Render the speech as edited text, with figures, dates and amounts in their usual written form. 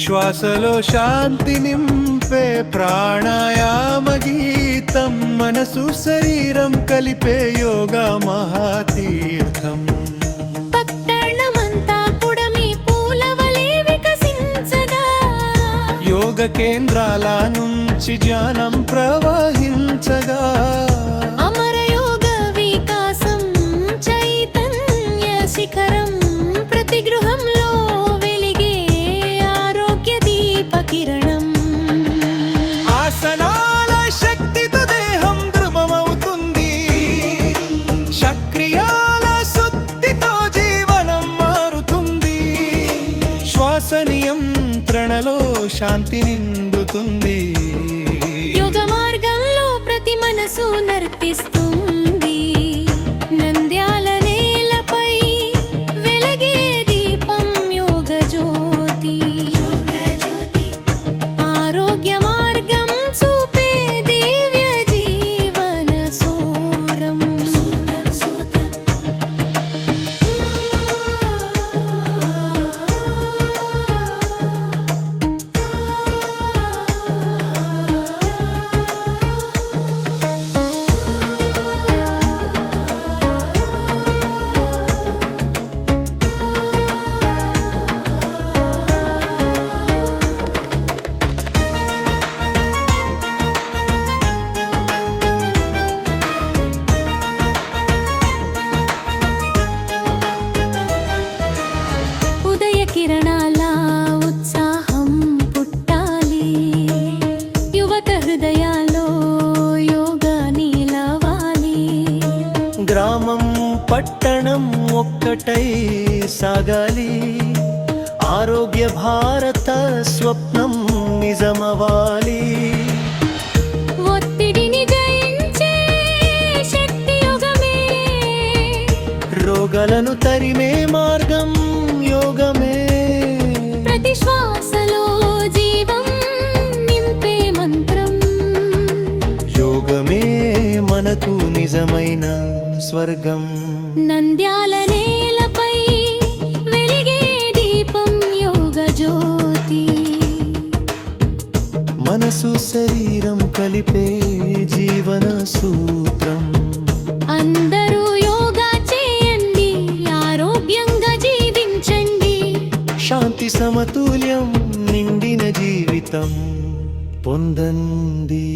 శ్వాసలో శాంతి నింపే ప్రాణాయామ గీతం, మనసు శరీరం కలిపే యోగా మహాతీర్థం. పట్టణమంతా పుడమి పూలవలే వికసించగా, యోగ కేంద్రాల నుంచి జ్ఞానం ప్రవహించగా, అమర యోగ వికాసం చైతన్య శిఖరం, ప్రతి గృహంలో వెలిగే ఆరోగ్య దీప కిరణం. ఆసనాల శక్తితో దేహం ధృవమవుతుంది, చక్రియాల శుద్ధితో జీవనం మారుతుంది, శ్వాస నియంత్రణలో శాంతి నిండుతుంది. యోగ మార్గంలో ప్రతి మనసు నర్తిస్తుంది. నంద్యాల నేలపై వెలగే దీపం యోగ జ్యోతి, ఆరోగ్య మార్గం చూపే దివ్య జీవన సూరం. ఉదయ కిరణాల ఉత్సాహం పుట్టాలి, యువత హృదయాల్లో యోగా నిలవాలి. గ్రామం పట్టణం ఒక్కటై సాగాలి, ఆరోగ్య భారత స్వప్నం నిజమవాలి. ఒత్తిడిని జయించే శక్తి యోగమే, రోగాలను తరిమే మార్గం యోగమే. ప్రతి శ్వాసలో జీవం నింపే మంత్రం, యోగమే మనకు నిజమైన స్వర్గం. నంద్యాల నేలపై వెలిగే దీపం యోగ జ్యోతి, మనసు శరీరం కలిపే జీవన సూత్రం. అందరూ యోగా చేయండి, ఆరోగ్యంగా జీవించండి. శాంతి సమతుల్యం నిండిన జీవితం పొందండి.